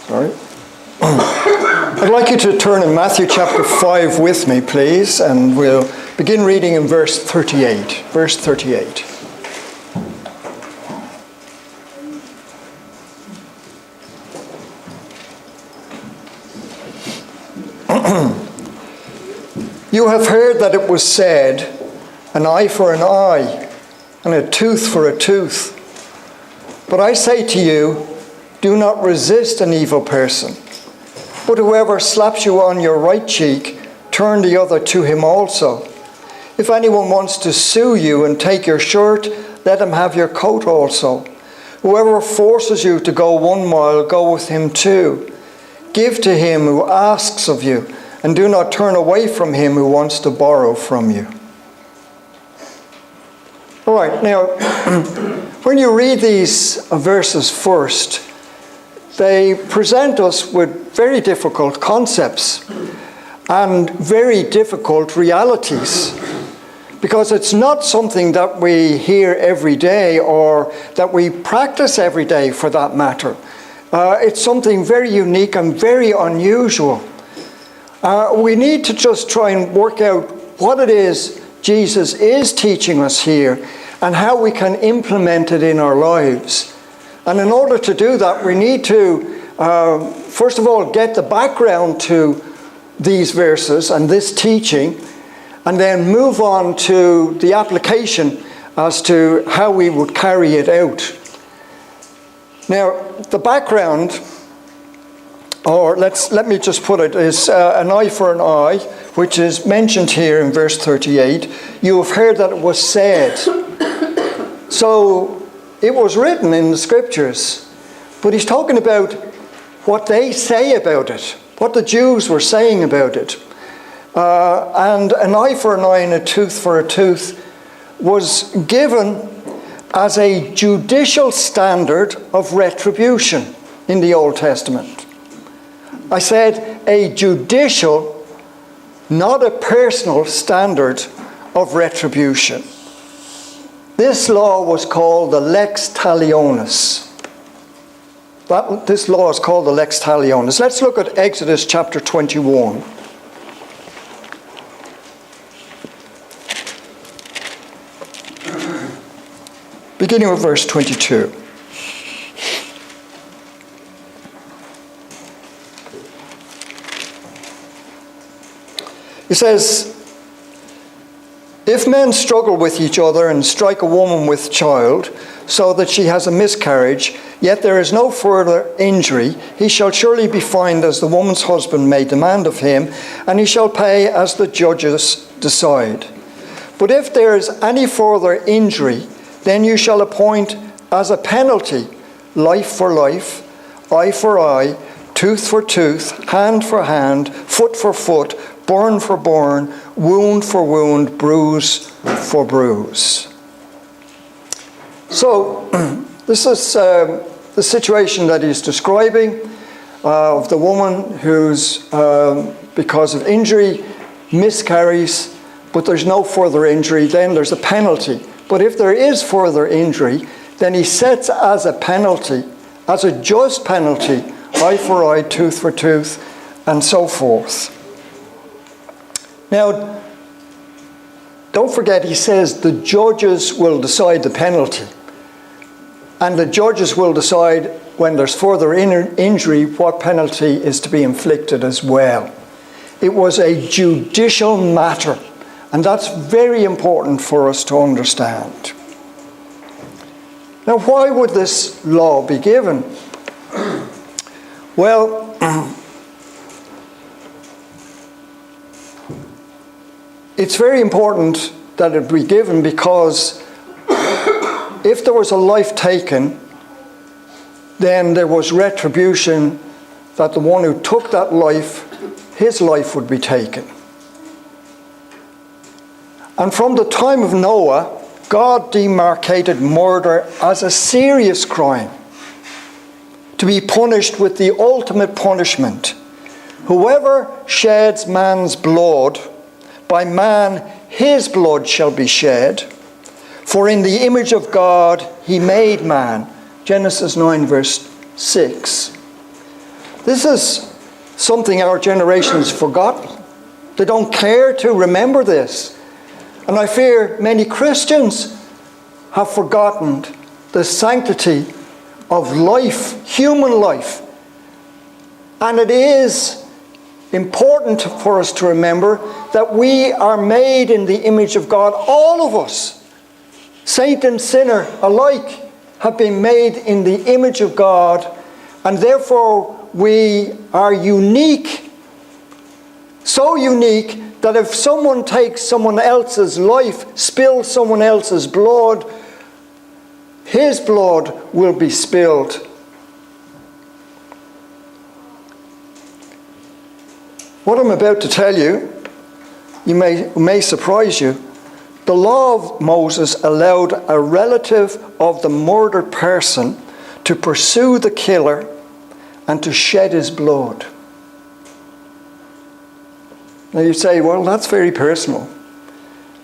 Sorry. I'd like you to turn in Matthew chapter 5 with me, please, and we'll begin reading in verse 38. Verse 38. You have heard that it was said, an eye for an eye, and a tooth for a tooth. But I say to you, do not resist an evil person. But whoever slaps you on your right cheek, turn the other to him also. If anyone wants to sue you and take your shirt, let him have your coat also. Whoever forces you to go 1 mile, go with him 2. Give to him who asks of you, and do not turn away from him who wants to borrow from you. All right, now, when you read these verses first, they present us with very difficult concepts and very difficult realities, because it's not something that we hear every day or that we practice every day for that matter. It's something very unique and very unusual. We need to just try and work out what it is Jesus is teaching us here and how we can implement it in our lives. And in order to do that, we need to, first of all, get the background to these verses and this teaching, and then move on to the application as to how we would carry it out. Now, the background, or let me just put it, is an eye for an eye, which is mentioned here in verse 38. You have heard that it was said. So it was written in the scriptures, but he's talking about what they say about it, what the Jews were saying about it. And an eye for an eye and a tooth for a tooth was given as a judicial standard of retribution in the Old Testament. I said a judicial, not a personal standard of retribution. This law was called the lex talionis. This law is called the lex talionis. Let's look at Exodus chapter 21. Beginning with verse 22. It says, if men struggle with each other and strike a woman with child, so that she has a miscarriage, yet there is no further injury, he shall surely be fined as the woman's husband may demand of him, and he shall pay as the judges decide. But if there is any further injury, then you shall appoint as a penalty life for life, eye for eye, tooth for tooth, hand for hand, foot for foot, burn for burn, wound for wound, bruise for bruise. So, this is the situation that he's describing of the woman who's, because of injury, miscarries, but there's no further injury, then there's a penalty. But if there is further injury, then he sets as a penalty, as a just penalty, eye for eye, tooth for tooth, and so forth. Now, don't forget, he says the judges will decide the penalty. And the judges will decide when there's further injury what penalty is to be inflicted as well. It was a judicial matter. And that's very important for us to understand. Now, why would this law be given? Well, it's very important that it be given because if there was a life taken, then there was retribution that the one who took that life, his life would be taken. And from the time of Noah, God demarcated murder as a serious crime to be punished with the ultimate punishment. Whoever sheds man's blood, by man his blood shall be shed. For in the image of God he made man. Genesis 9 verse 6. This is something our generation has forgotten. They don't care to remember this. And I fear many Christians have forgotten the sanctity of life, human life. And it is important for us to remember that we are made in the image of God. All of us, saint and sinner alike, have been made in the image of God, and therefore we are unique. So unique that if someone takes someone else's life, spills someone else's blood, his blood will be spilled. What I'm about to tell you, may surprise you. The law of Moses allowed a relative of the murdered person to pursue the killer and to shed his blood. Now you say, well, that's very personal.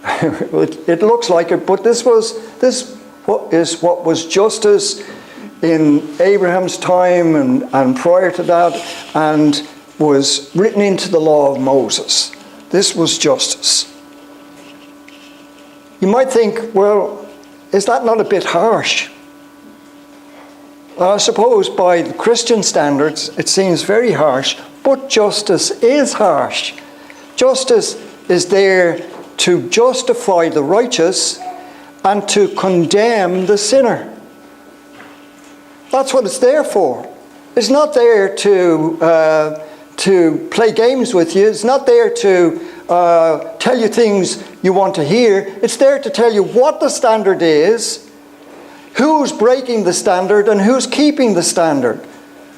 It looks like it, but this is what was justice in Abraham's time and prior to that, and was written into the law of Moses. This was justice. You might think, well, is that not a bit harsh? I suppose by the Christian standards it seems very harsh, but justice is harsh. Justice is there to justify the righteous and to condemn the sinner. That's what it's there for. It's not there to play games with you. It's not there to tell you things you want to hear. It's there to tell you what the standard is, who's breaking the standard, and who's keeping the standard.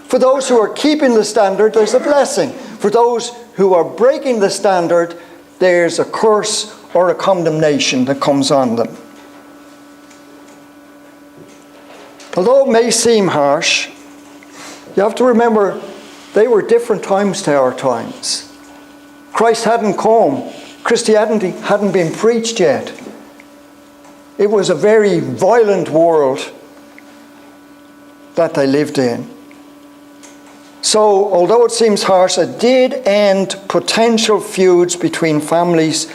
For those who are keeping the standard, there's a blessing. For those who are breaking the standard, there's a curse or a condemnation that comes on them. Although it may seem harsh, you have to remember they were different times to our times. Christ hadn't come. Christianity hadn't been preached yet. It was a very violent world that they lived in. So, although it seems harsh, it did end potential feuds between families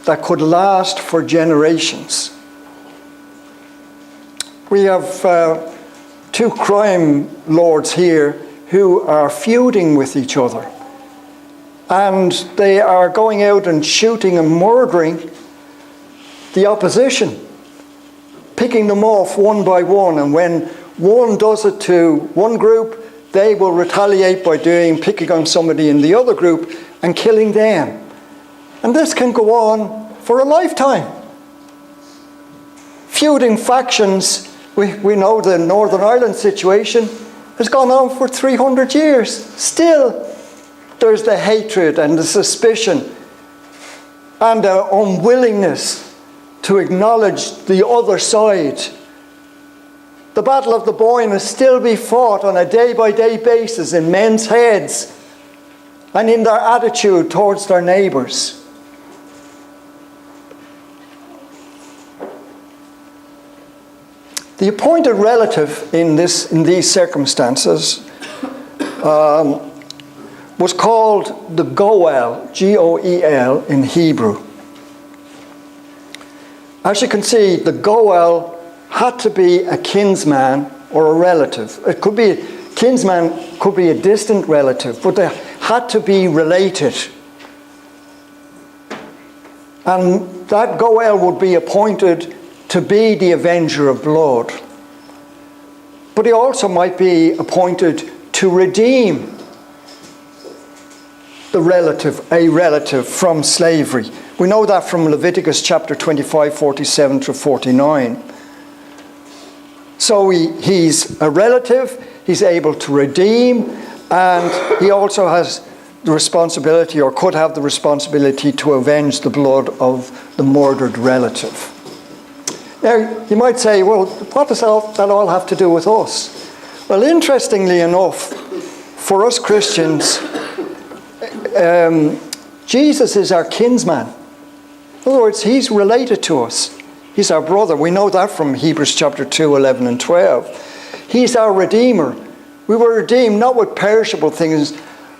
that could last for generations. We have two crime lords here who are feuding with each other. And they are going out and shooting and murdering the opposition, picking them off one by one. And when one does it to one group, they will retaliate by picking on somebody in the other group and killing them. And this can go on for a lifetime. Feuding factions, we know the Northern Ireland situation has gone on for 300 years. Still, there's the hatred and the suspicion and the unwillingness to acknowledge the other side. The Battle of the Boyne is still be fought on a day-by-day basis in men's heads and in their attitude towards their neighbours. The appointed relative in these circumstances was called the Goel, G-O-E-L in Hebrew. As you can see, the Goel had to be a kinsman or a relative. It could be a kinsman, could be a distant relative, but they had to be related. And that Goel would be appointed to be the avenger of blood. But he also might be appointed to redeem a relative from slavery. We know that from Leviticus chapter 25, 47 to 49. So he's a relative, he's able to redeem, and he also has the responsibility, or could have the responsibility, to avenge the blood of the murdered relative. Now, you might say, well, what does that all have to do with us? Well, interestingly enough, for us Christians, Jesus is our kinsman. In other words, he's related to us. He's our brother. We know that from Hebrews chapter 2, 11 and 12. He's our Redeemer. We were redeemed not with perishable things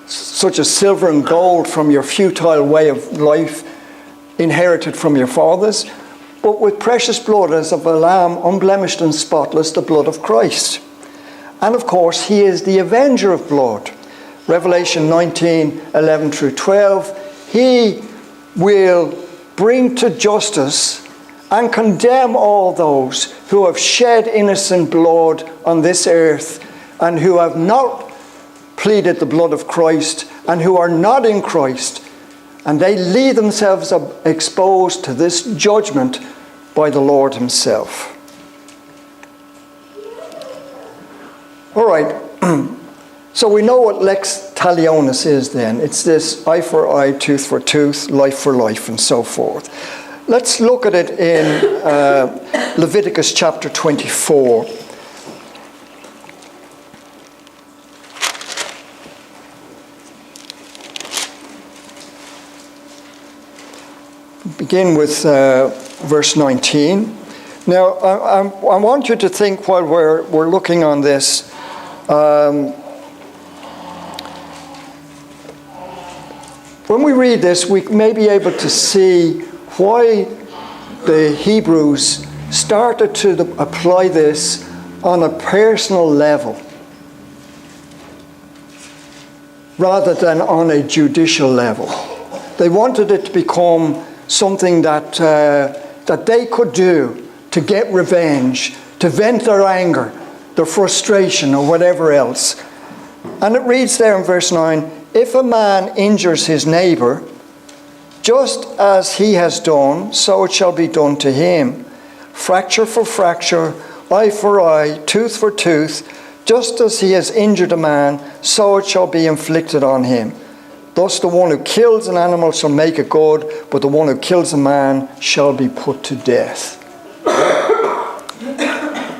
such as silver and gold from your futile way of life inherited from your fathers, but with precious blood as of a lamb, unblemished and spotless, the blood of Christ. And of course, he is the avenger of blood. Revelation 19:11 through 12. He will bring to justice and condemn all those who have shed innocent blood on this earth and who have not pleaded the blood of Christ and who are not in Christ. And they leave themselves exposed to this judgment by the Lord himself. All right. So we know what lex talionis is then. It's this eye for eye, tooth for tooth, life for life, and so forth. Let's look at it in Leviticus chapter 24. Begin with verse 19. Now, I want you to think while we're looking on this. When we read this, we may be able to see why the Hebrews started to apply this on a personal level rather than on a judicial level. They wanted it to become something that they could do to get revenge, to vent their anger, their frustration, or whatever else. And it reads there in verse 9, if a man injures his neighbour, just as he has done, so it shall be done to him. Fracture for fracture, eye for eye, tooth for tooth, just as he has injured a man, so it shall be inflicted on him. Thus the one who kills an animal shall make it good, but the one who kills a man shall be put to death.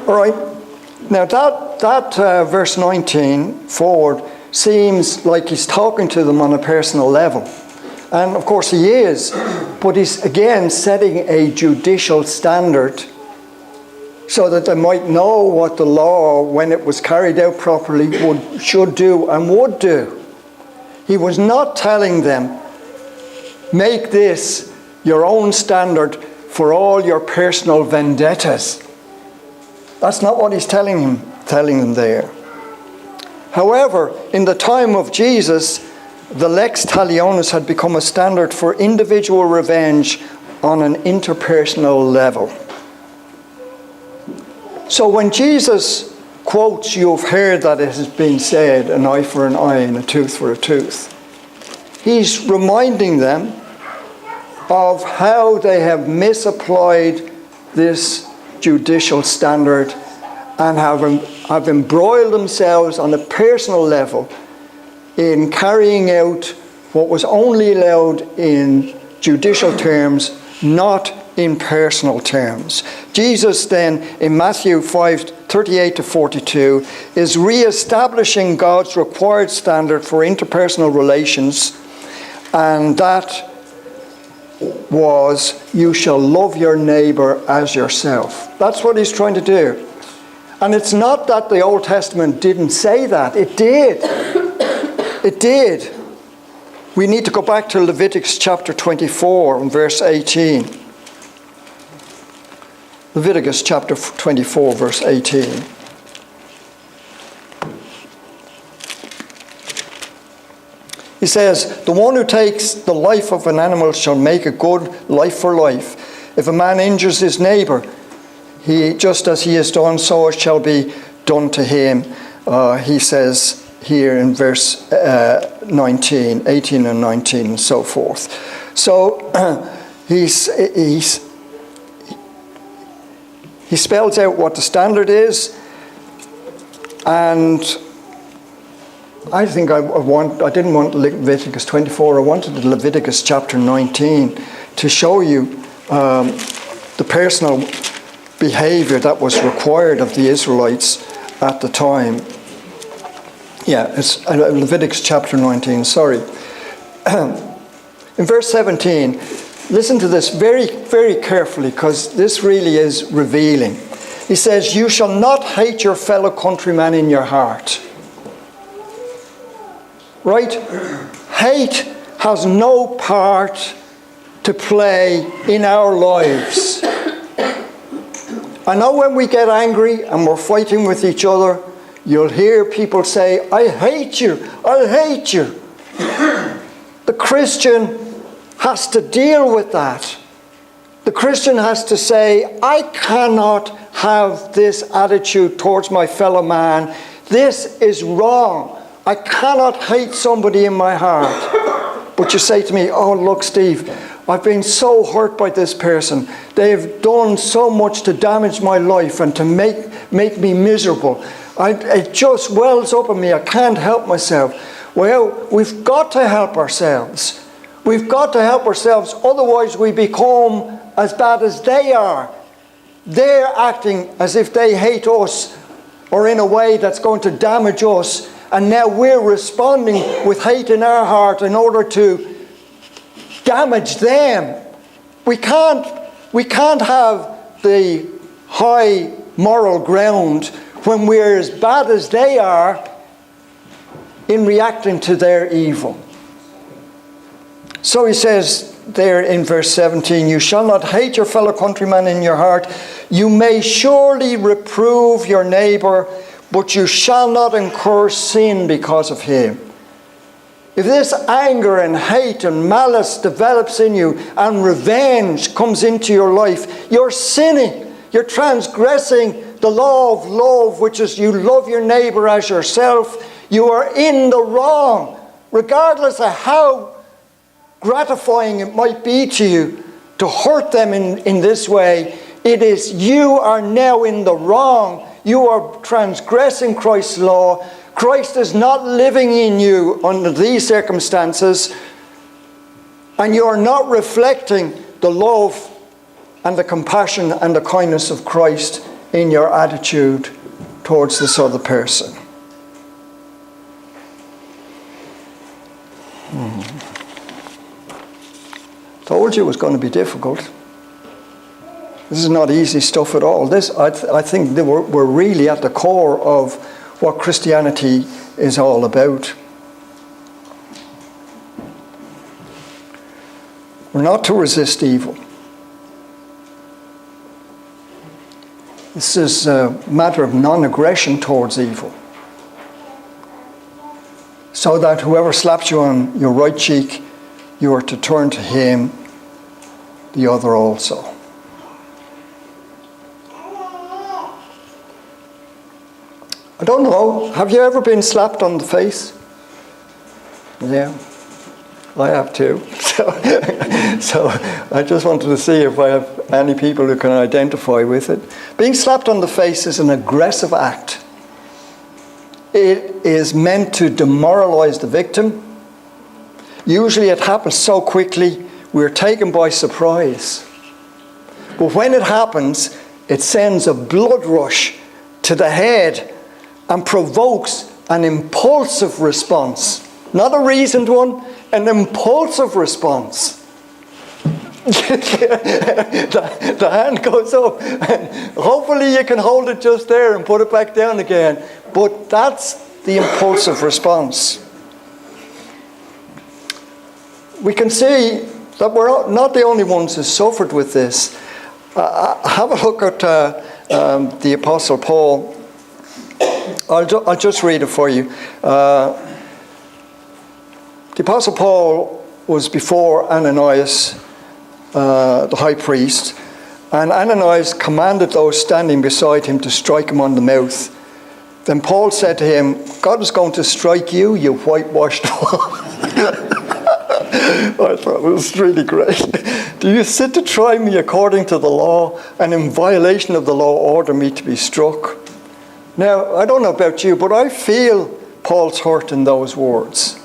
All right. Now that verse 19 forward seems like he's talking to them on a personal level. And of course he is, but he's again setting a judicial standard so that they might know what the law, when it was carried out properly, should do and would do. He was not telling them, make this your own standard for all your personal vendettas. That's not what he's telling them there. However, in the time of Jesus, the lex talionis had become a standard for individual revenge on an interpersonal level. So when Jesus quotes, you've heard that it has been said, an eye for an eye and a tooth for a tooth, he's reminding them of how they have misapplied this judicial standard and have embroiled themselves on a personal level in carrying out what was only allowed in judicial terms, not in personal terms. Jesus then, in Matthew 5:38 to 42, is re-establishing God's required standard for interpersonal relations, and that was, you shall love your neighbour as yourself. That's what he's trying to do. And it's not that the Old Testament didn't say that. It did. It did. We need to go back to Leviticus chapter 24 and verse 18. Leviticus chapter 24, verse 18. He says, the one who takes the life of an animal shall make a good, life for life. If a man injures his neighbour, he, just as he has done, so it shall be done to him. He says here in verse 19, 18 and 19 and so forth. So he spells out what the standard is, and I think I didn't want Leviticus 24, I wanted Leviticus chapter 19 to show you the personal behavior that was required of the Israelites at the time. Yeah, it's Leviticus chapter 19, sorry. In verse 17, listen to this very, very carefully, because this really is revealing. He says, you shall not hate your fellow countryman in your heart. right? Hate has no part to play in our lives. I know when we get angry and we're fighting with each other, you'll hear people say, I hate you, I hate you. The Christian has to deal with that. The Christian has to say, I cannot have this attitude towards my fellow man. This is wrong. I cannot hate somebody in my heart. But you say to me, oh, look, Steve, I've been so hurt by this person. They've done so much to damage my life and to make me miserable. It just wells up in me. I can't help myself. Well, we've got to help ourselves. We've got to help ourselves. Otherwise, we become as bad as they are. They're acting as if they hate us or in a way that's going to damage us. And now we're responding with hate in our heart in order to damage them. We can't have the high moral ground when we're as bad as they are in reacting to their evil. So he says there in verse 17, you shall not hate your fellow countryman in your heart. You may surely reprove your neighbour, but you shall not incur sin because of him. If this anger and hate and malice develops in you and revenge comes into your life, you're sinning. You're transgressing the law of love, which is you love your neighbour as yourself. You are in the wrong, regardless of how gratifying it might be to you to hurt them in this way. It is you are now in the wrong. You are transgressing Christ's law. Christ is not living in you under these circumstances, and you are not reflecting the love and the compassion and the kindness of Christ in your attitude towards this other person. Told you it was going to be difficult. This is not easy stuff at all. This, I think that we're really at the core of what Christianity is all about. We're not to resist evil. This is a matter of non-aggression towards evil. So that whoever slaps you on your right cheek, you are to turn to him the other also. I don't know, have you ever been slapped on the face? Yeah, I have too. So I just wanted to see if I have any people who can identify with it. Being slapped on the face is an aggressive act. It is meant to demoralize the victim. Usually it happens so quickly, we're taken by surprise. But when it happens, it sends a blood rush to the head and provokes an impulsive response. Not a reasoned one, an impulsive response. The hand goes up, and hopefully you can hold it just there and put it back down again. But that's the impulsive response. We can see that we're not the only ones who suffered with this. Have a look at the Apostle Paul. I'll just read it for you. The Apostle Paul was before Ananias, the high priest, and Ananias commanded those standing beside him to strike him on the mouth. Then Paul said to him, God is going to strike you, you whitewashed one. I thought it was really great. Do you sit to try me according to the law, and in violation of the law order me to be struck? Now, I don't know about you, but I feel Paul's hurt in those words.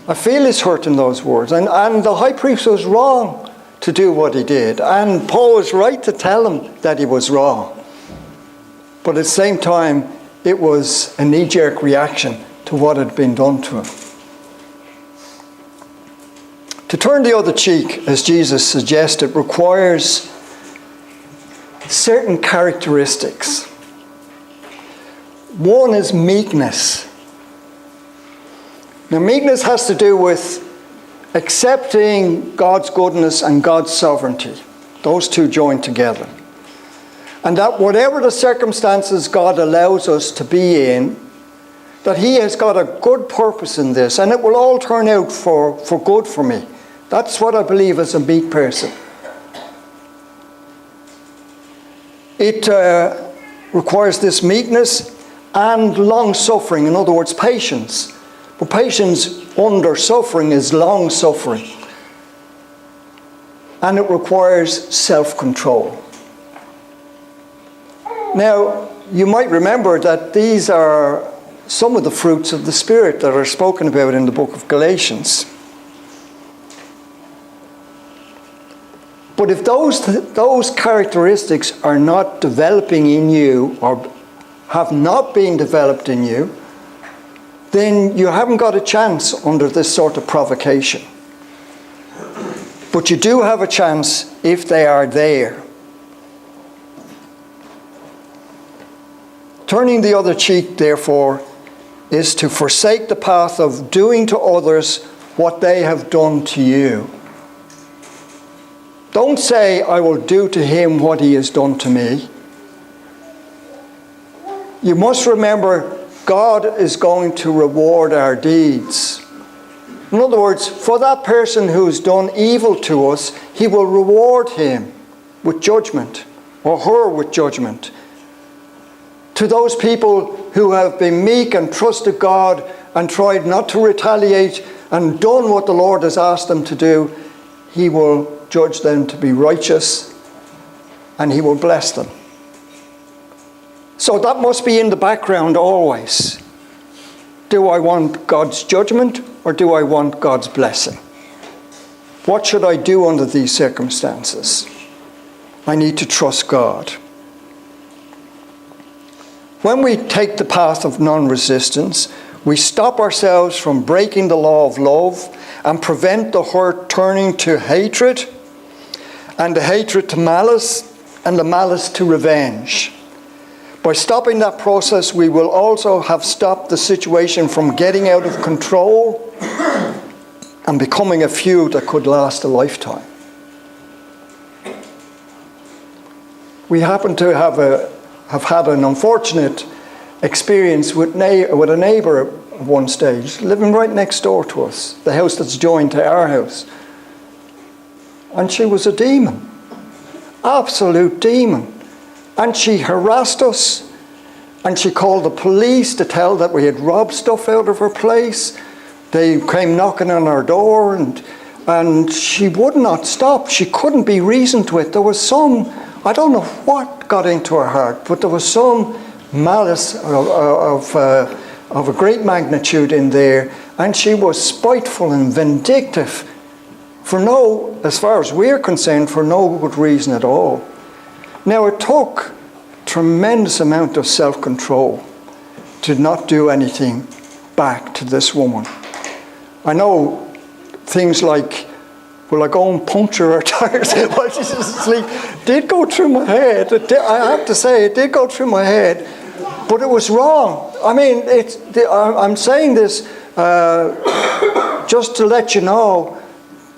I feel his hurt in those words. And the high priest was wrong to do what he did. And Paul was right to tell him that he was wrong. But at the same time, it was a knee-jerk reaction to what had been done to him. To turn the other cheek, as Jesus suggested, requires certain characteristics. One is meekness. Now, meekness has to do with accepting God's goodness and God's sovereignty. Those two join together. And that whatever the circumstances God allows us to be in, that He has got a good purpose in this, and it will all turn out for good for me. That's what I believe as a meek person. It requires this meekness and long-suffering, in other words, patience. But patience under suffering is long-suffering. And it requires self-control. Now, you might remember that these are some of the fruits of the Spirit that are spoken about in the book of Galatians. But if those characteristics are not developing in you, or have not been developed in you, then you haven't got a chance under this sort of provocation. But you do have a chance if they are there. Turning the other cheek, therefore, is to forsake the path of doing to others what they have done to you. Don't say, I will do to him what he has done to me. You must remember, God is going to reward our deeds. In other words, for that person who's done evil to us, He will reward him with judgment, or her with judgment. To those people who have been meek and trusted God and tried not to retaliate and done what the Lord has asked them to do, He will judge them to be righteous and He will bless them. So that must be in the background always. Do I want God's judgment or do I want God's blessing? What should I do under these circumstances? I need to trust God. When we take the path of non-resistance, we stop ourselves from breaking the law of love and prevent the hurt turning to hatred, and the hatred to malice, and the malice to revenge. By stopping that process, we will also have stopped the situation from getting out of control and becoming a feud that could last a lifetime. We happen to have had an unfortunate experience with a neighbour at one stage, living right next door to us, the house that's joined to our house. And she was a demon, absolute demon. And she harassed us, and she called the police to tell that we had robbed stuff out of her place. They came knocking on our door, and she would not stop. She couldn't be reasoned with. There was some, I don't know what got into her heart, but there was some malice of a great magnitude in there, and she was spiteful and vindictive for no, as far as we're concerned, for no good reason at all. Now, it took a tremendous amount of self-control to not do anything back to this woman. I know things like, will I go and puncture her tires while she's asleep? Did go through my head. I have to say, it did go through my head, but it was wrong. I mean, I'm saying this just to let you know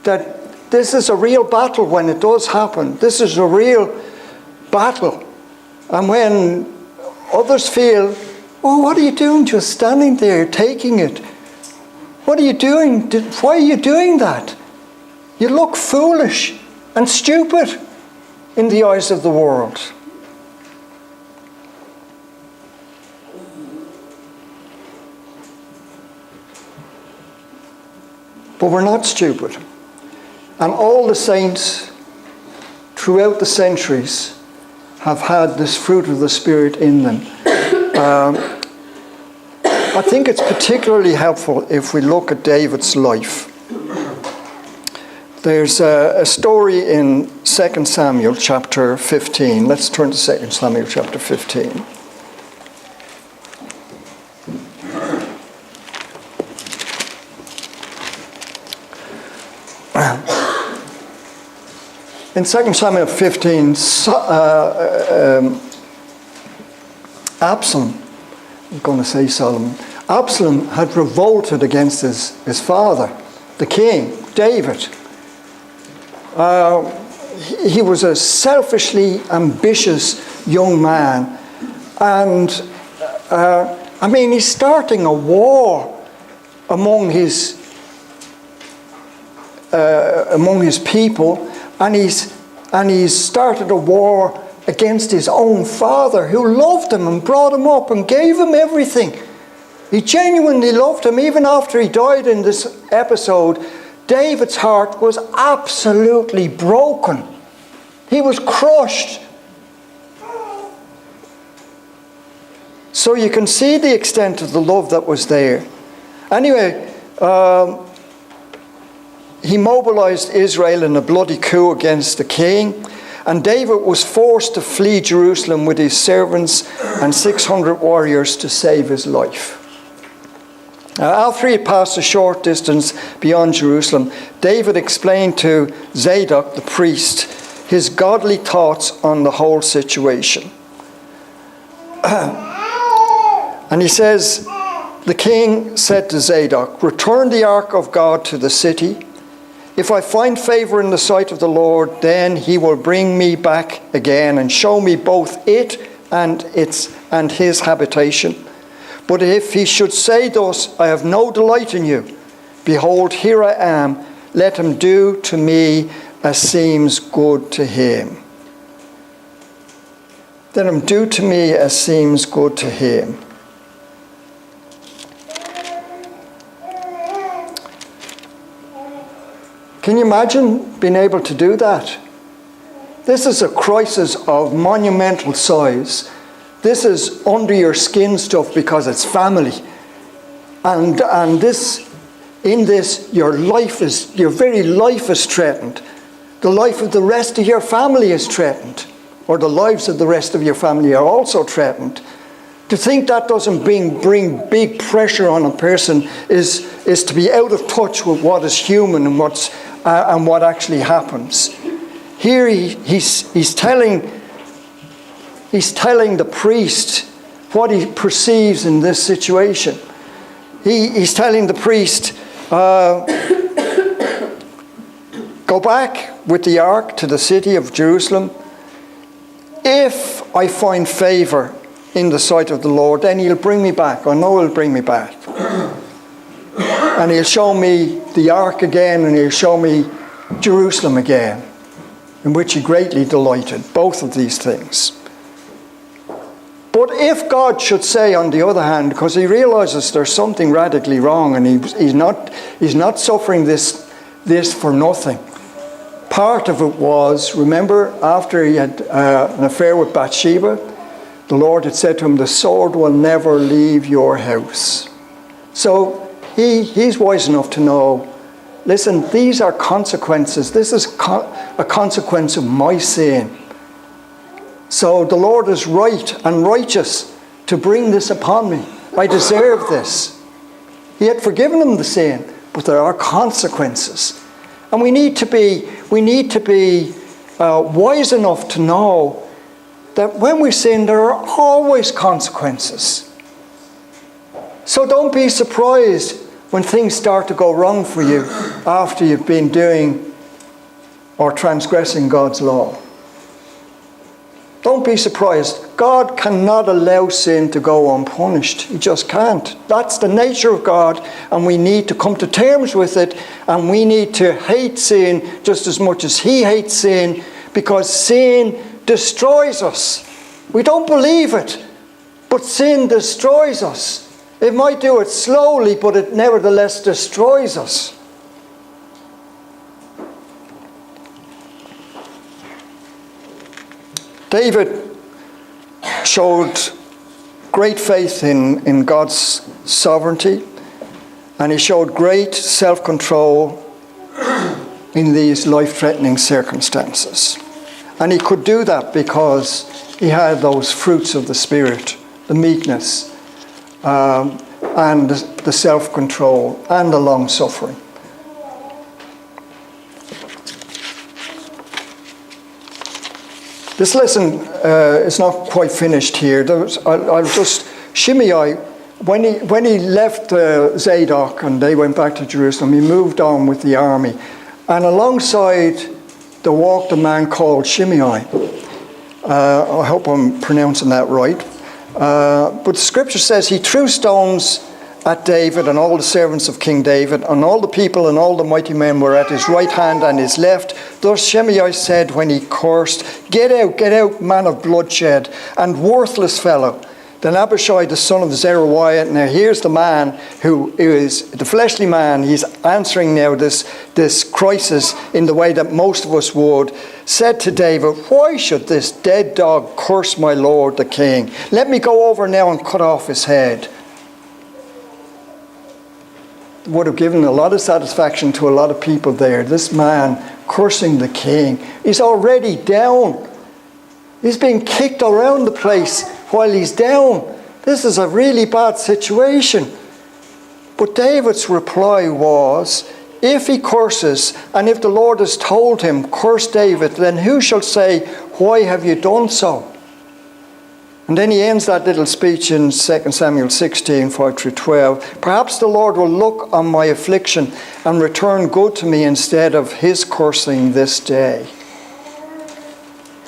that this is a real battle when it does happen. This is a real battle. And when others feel, oh, what are you doing just standing there taking it? What are you doing? Why are you doing that? You look foolish and stupid in the eyes of the world. But we're not stupid. And all the saints throughout the centuries have had this fruit of the Spirit in them. I think it's particularly helpful if we look at David's life. There's a story in 2 Samuel chapter 15. Let's turn to 2 Samuel chapter 15. In 2 Samuel 15, Absalom, I'm going to say Solomon, Absalom had revolted against his father, the king, David. He was a selfishly ambitious young man. And, he's starting a war among his people, and he's started a war against his own father, who loved him and brought him up and gave him everything. He genuinely loved him. Even after he died in this episode, David's heart was absolutely broken. He was crushed. So you can see the extent of the love that was there. Anyway, he mobilized Israel in a bloody coup against the king, and David was forced to flee Jerusalem with his servants and 600 warriors to save his life. After he had passed a short distance beyond Jerusalem, David explained to Zadok the priest his godly thoughts on the whole situation. And he says, the king said to Zadok, "Return the ark of God to the city. If I find favor in the sight of the Lord, then he will bring me back again and show me both it and his habitation. But if he should say thus, I have no delight in you, behold, here I am, let him do to me as seems good to him." Let him do to me as seems good to him. Can you imagine being able to do that? This is a crisis of monumental size. This is under your skin stuff because it's family. And in this, your very life is threatened. The life of the rest of your family is threatened. Or the lives of the rest of your family are also threatened. To think that doesn't bring big pressure on a person is to be out of touch with what is human and what actually happens. Here he's telling the priest what he perceives in this situation. He's telling the priest, go back with the ark to the city of Jerusalem. If I find favor in the sight of the Lord, then he'll bring me back. I know he'll bring me back. And he'll show me the ark again, and he'll show me Jerusalem again, in which he greatly delighted. Both of these things. But if God should say, on the other hand, because he realizes there's something radically wrong, and he's not suffering this for nothing. Part of it was, remember, after he had an affair with Bathsheba, the Lord had said to him, the sword will never leave your house. So he's wise enough to know, listen, these are consequences. This is a consequence of my sin. So the Lord is right and righteous to bring this upon me. I deserve this. He had forgiven him the sin, but there are consequences. And we need to be wise enough to know that when we sin, there are always consequences. So don't be surprised when things start to go wrong for you after you've been doing or transgressing God's law. Don't be surprised. God cannot allow sin to go unpunished. He just can't. That's the nature of God, and we need to come to terms with it, and we need to hate sin just as much as he hates sin, because sin destroys us. We don't believe it, but sin destroys us. It might do it slowly, but it nevertheless destroys us. David showed great faith in God's sovereignty, and he showed great self-control in these life-threatening circumstances. And he could do that because he had those fruits of the Spirit, the meekness, and the self-control, and the long-suffering. This lesson is not quite finished here. I'll just Shimei when he left Zadok and they went back to Jerusalem, he moved on with the army. And alongside there walked a man called Shimei. I hope I'm pronouncing that right. But the scripture says he threw stones at David and all the servants of King David, and all the people and all the mighty men were at his right hand and his left. Thus Shimei said when he cursed, get out, man of bloodshed, and worthless fellow. Then Abishai, the son of Zeruiah, now here's the man who is the fleshly man, he's answering now this crisis in the way that most of us would, said to David, why should this dead dog curse my lord the king? Let me go over now and cut off his head. Would have given a lot of satisfaction to a lot of people there. This man cursing the king. He's already down. He's being kicked around the place while he's down. This is a really bad situation. But David's reply was, if he curses, and if the Lord has told him, curse David, then who shall say, why have you done so? And then he ends that little speech in 2 Samuel 16, 5-12. Perhaps the Lord will look on my affliction and return good to me instead of his cursing this day.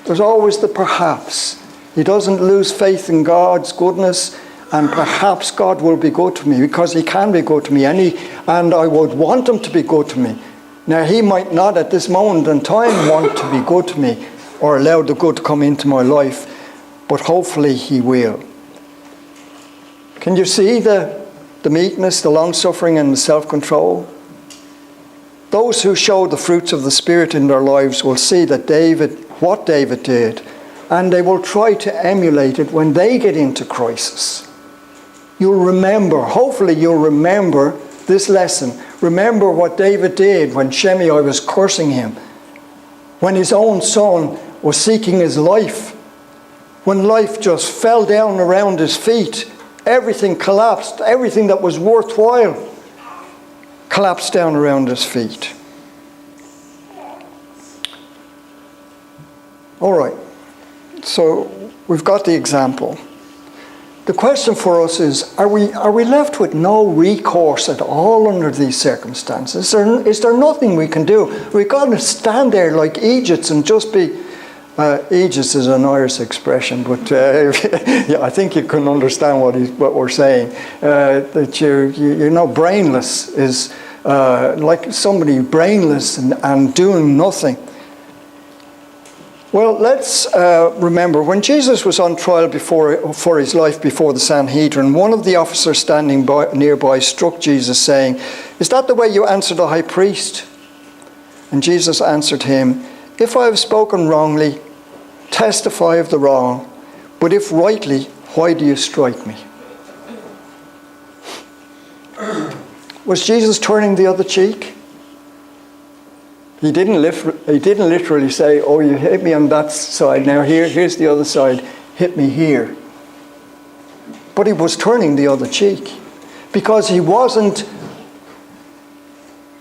There's always the perhaps. He doesn't lose faith in God's goodness, and perhaps God will be good to me, because he can be good to me, and I would want him to be good to me. Now, he might not at this moment in time want to be good to me or allow the good to come into my life, but hopefully he will. Can you see the meekness, the long-suffering and the self-control? Those who show the fruits of the Spirit in their lives will see that what David did, and they will try to emulate it when they get into crisis. You'll remember, hopefully you'll remember this lesson. Remember what David did when Shimei was cursing him, when his own son was seeking his life, when life just fell down around his feet. Everything collapsed. Everything that was worthwhile collapsed down around his feet. All right. So we've got the example. The question for us is, are we left with no recourse at all under these circumstances? Is there nothing we can do? We've got to stand there like Egypts and just be... Aegis is an Irish expression, but yeah, I think you can understand what we're saying. That you're brainless is like somebody brainless and doing nothing. Well, let's remember, when Jesus was on trial for his life before the Sanhedrin, one of the officers standing nearby struck Jesus, saying, "Is that the way you answer the high priest?" And Jesus answered him, "If I have spoken wrongly, testify of the wrong, but if rightly, why do you strike me?" Was Jesus turning the other cheek? He didn't literally say, "Oh, you hit me on that side, now here's the other side, hit me here." But he was turning the other cheek, because he wasn't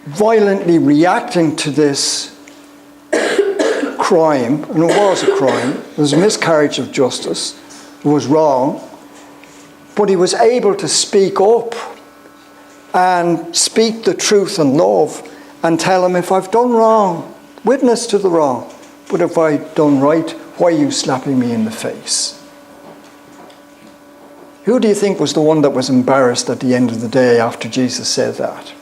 violently reacting to this crime, and it was a crime. It was a miscarriage of justice. It was wrong. But he was able to speak up and speak the truth in love and tell him, if I've done wrong, witness to the wrong. But if I've done right, why are you slapping me in the face? Who do you think was the one that was embarrassed at the end of the day after Jesus said that?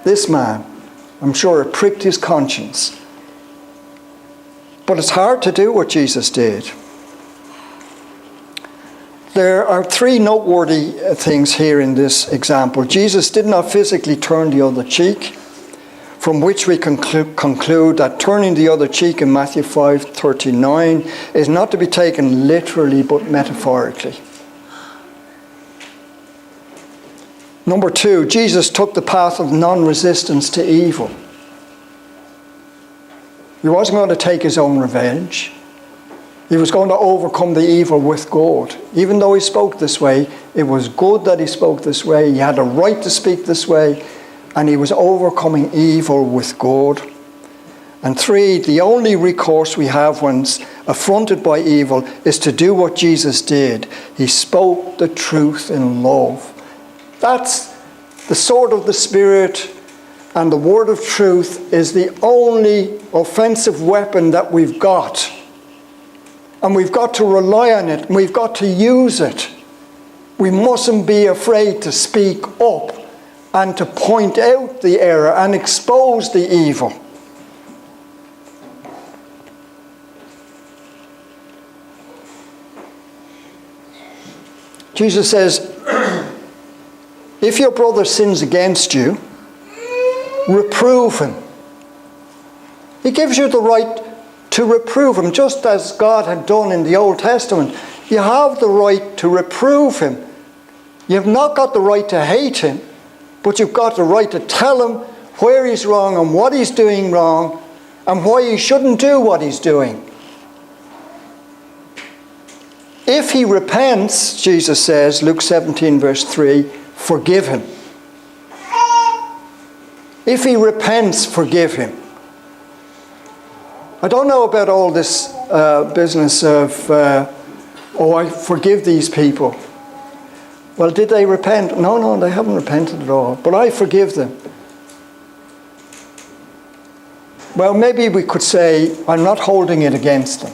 This man. I'm sure it pricked his conscience. But it's hard to do what Jesus did. There are three noteworthy things here in this example. Jesus did not physically turn the other cheek, from which we conclude that turning the other cheek in Matthew 5:39 is not to be taken literally but metaphorically. Number two, Jesus took the path of non-resistance to evil. He wasn't going to take his own revenge. He was going to overcome the evil with good. Even though he spoke this way, it was good that he spoke this way. He had a right to speak this way, and he was overcoming evil with good. And 3, the only recourse we have when affronted by evil is to do what Jesus did. He spoke the truth in love. That's the sword of the Spirit, and the word of truth is the only offensive weapon that we've got. And we've got to rely on it, and we've got to use it. We mustn't be afraid to speak up and to point out the error and expose the evil. Jesus says, if your brother sins against you, reprove him. He gives you the right to reprove him, just as God had done in the Old Testament. You have the right to reprove him. You've not got the right to hate him, but you've got the right to tell him where he's wrong and what he's doing wrong and why he shouldn't do what he's doing. If he repents, Jesus says, Luke 17 verse 3, forgive him. If he repents, forgive him. I don't know about all this business of, I forgive these people. Well, did they repent? No, they haven't repented at all. But I forgive them. Well, maybe we could say, I'm not holding it against them.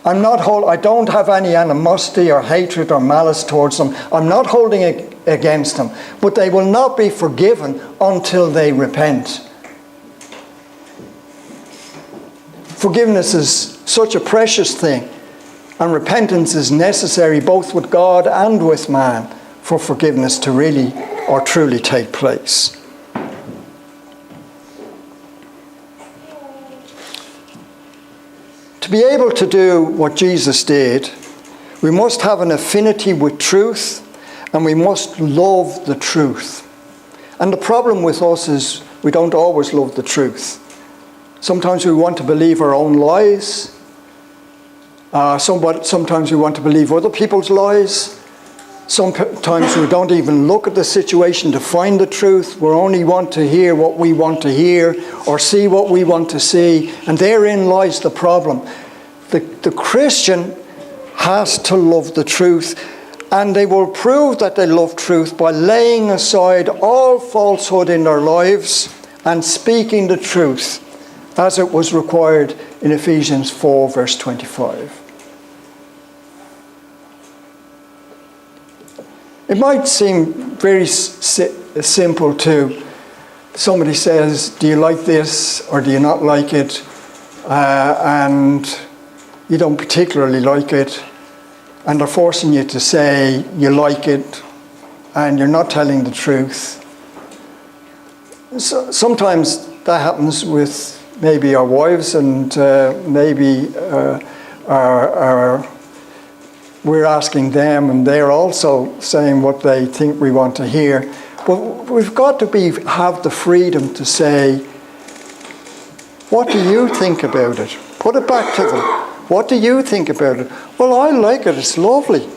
I don't have any animosity or hatred or malice towards them. I'm not holding it against them. But they will not be forgiven until they repent. Forgiveness is such a precious thing. And repentance is necessary both with God and with man for forgiveness to really or truly take place. To be able to do what Jesus did, we must have an affinity with truth, and we must love the truth. And the problem with us is we don't always love the truth. Sometimes we want to believe our own lies. Sometimes we want to believe other people's lies. Sometimes we don't even look at the situation to find the truth. We only want to hear what we want to hear or see what we want to see. And therein lies the problem. The Christian has to love the truth. And they will prove that they love truth by laying aside all falsehood in their lives and speaking the truth, as it was required in Ephesians 4 verse 25. It might seem very simple to somebody says, do you like this or do you not like it? And you don't particularly like it. And they're forcing you to say you like it and you're not telling the truth. So, sometimes that happens with maybe our wives and maybe we're asking them and they're also saying what they think we want to hear. But we've got to have the freedom to say, what do you think about it? Put it back to them. What do you think about it? Well, I like it. It's lovely.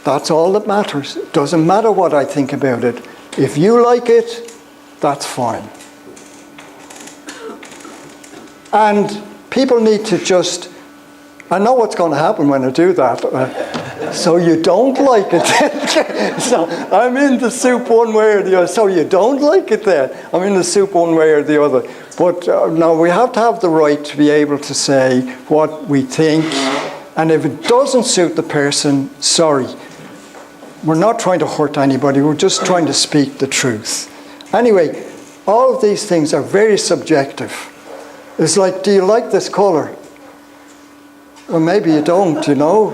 That's all that matters. It doesn't matter what I think about it. If you like it, that's fine. And people need to just, I know what's going to happen when I do that. So you don't like it. So I'm in the soup one way or the other. So you don't like it then. I'm in the soup one way or the other. But no, we have to have the right to be able to say what we think. And if it doesn't suit the person, sorry. We're not trying to hurt anybody. We're just trying to speak the truth. Anyway, all of these things are very subjective. It's like, do you like this colour? Well, maybe you don't, you know.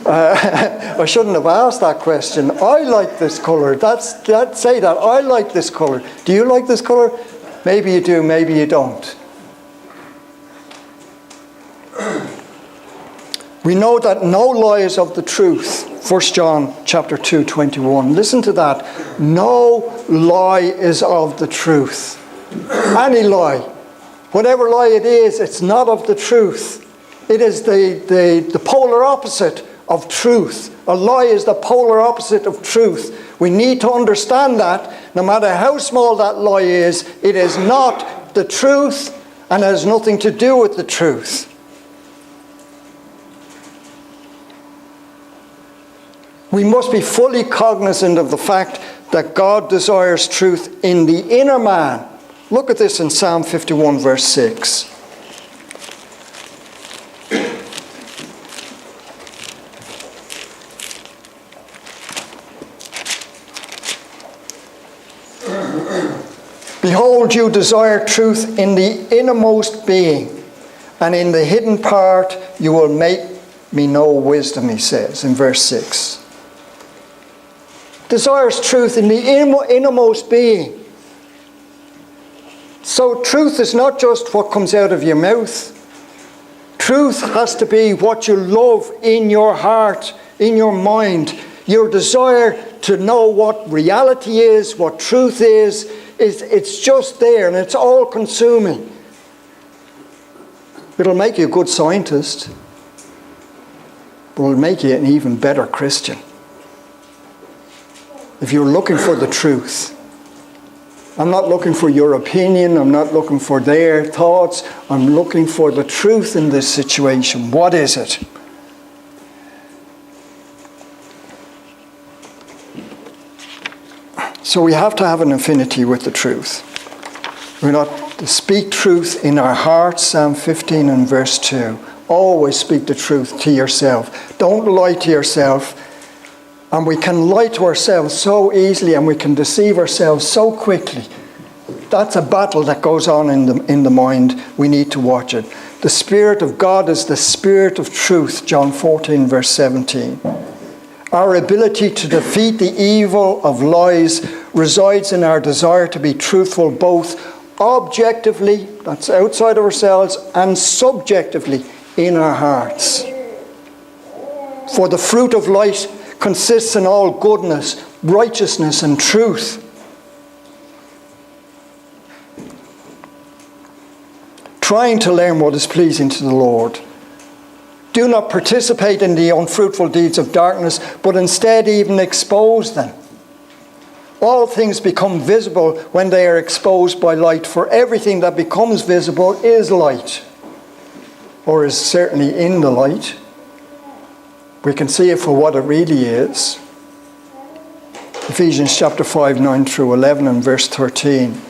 I shouldn't have asked that question. I like this colour. Say that. I like this colour. Do you like this colour? Maybe you do, maybe you don't. We know that no lie is of the truth. 1 John chapter 2, 21. Listen to that. No lie is of the truth. Any lie. Whatever lie it is, it's not of the truth. It is the polar opposite of truth. A lie is the polar opposite of truth. We need to understand that no matter how small that lie is, it is not the truth and has nothing to do with the truth. We must be fully cognizant of the fact that God desires truth in the inner man. Look at this in Psalm 51 verse 6. Behold, you desire truth in the innermost being, and in the hidden part you will make me know wisdom, he says in verse 6. Desires truth in the innermost being. So truth is not just what comes out of your mouth. Truth has to be what you love in your heart, in your mind. Your desire to know what reality is, what truth is, it's just there and it's all consuming. It'll make you a good scientist, but it'll make you an even better Christian. If you're looking for the truth. I'm not looking for your opinion, I'm not looking for their thoughts, I'm looking for the truth in this situation. What is it? So we have to have an affinity with the truth. We're not to speak truth in our hearts, Psalm 15 and verse 2. Always speak the truth to yourself. Don't lie to yourself. And we can lie to ourselves so easily and we can deceive ourselves so quickly. That's a battle that goes on in the mind. We need to watch it. The Spirit of God is the Spirit of truth, John 14 verse 17. Our ability to defeat the evil of lies resides in our desire to be truthful both objectively, that's outside of ourselves, and subjectively in our hearts. For the fruit of light consists in all goodness, righteousness, and truth. Trying to learn what is pleasing to the Lord. Do not participate in the unfruitful deeds of darkness, but instead even expose them. All things become visible when they are exposed by light, for everything that becomes visible is light, or is certainly in the light. We can see it for what it really is. Ephesians chapter 5, 9 through 11 and verse 13.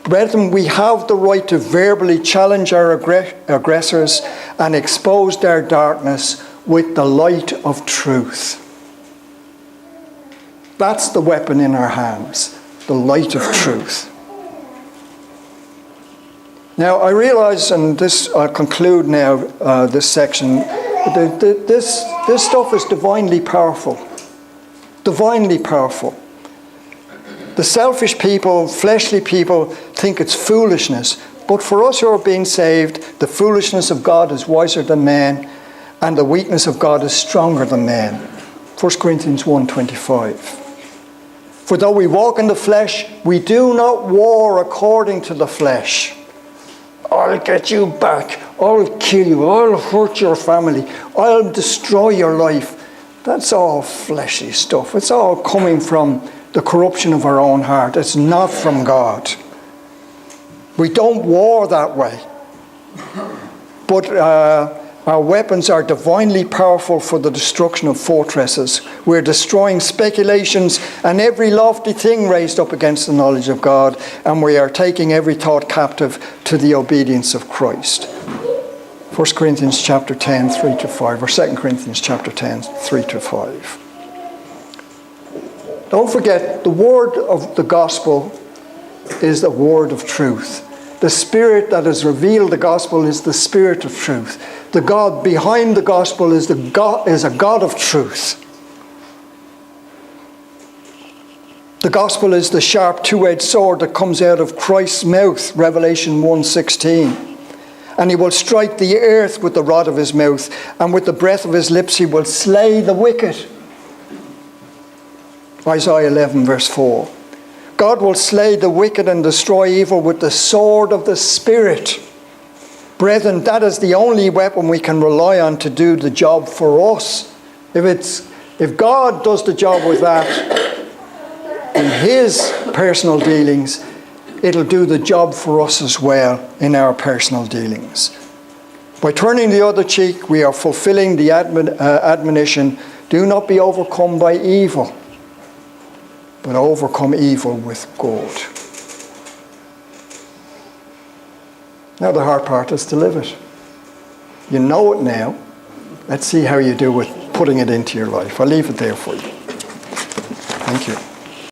Brethren, we have the right to verbally challenge our aggressors and expose their darkness with the light of truth. That's the weapon in our hands, the light of truth. Now, I realize, and this I'll conclude now, this section, this stuff is divinely powerful. Divinely powerful. The selfish people, fleshly people, think it's foolishness. But for us who are being saved, the foolishness of God is wiser than man, and the weakness of God is stronger than man. 1 Corinthians 1:25. For though we walk in the flesh, we do not war according to the flesh. I'll get you back. I'll kill you. I'll hurt your family. I'll destroy your life. That's all fleshy stuff. It's all coming from the corruption of our own heart. It's not from God. We don't war that way. But our weapons are divinely powerful for the destruction of fortresses. We're destroying speculations and every lofty thing raised up against the knowledge of God, and we are taking every thought captive to the obedience of Christ. 1 Corinthians chapter 10, 3 to 5, or 2 Corinthians chapter 10, 3 to 5. Don't forget, the word of the gospel is the word of truth. The Spirit that has revealed the gospel is the Spirit of truth. The God behind the gospel is a God of truth. The gospel is the sharp two-edged sword that comes out of Christ's mouth, Revelation 1:16. And he will strike the earth with the rod of his mouth, and with the breath of his lips he will slay the wicked. Isaiah 11 verse 4. God will slay the wicked and destroy evil with the sword of the Spirit. Brethren, that is the only weapon we can rely on to do the job for us. If God does the job with that in his personal dealings, it'll do the job for us as well in our personal dealings. By turning the other cheek, we are fulfilling the admonition, do not be overcome by evil, but overcome evil with good. Now the hard part is to live it. You know it now. Let's see how you do with putting it into your life. I'll leave it there for you. Thank you.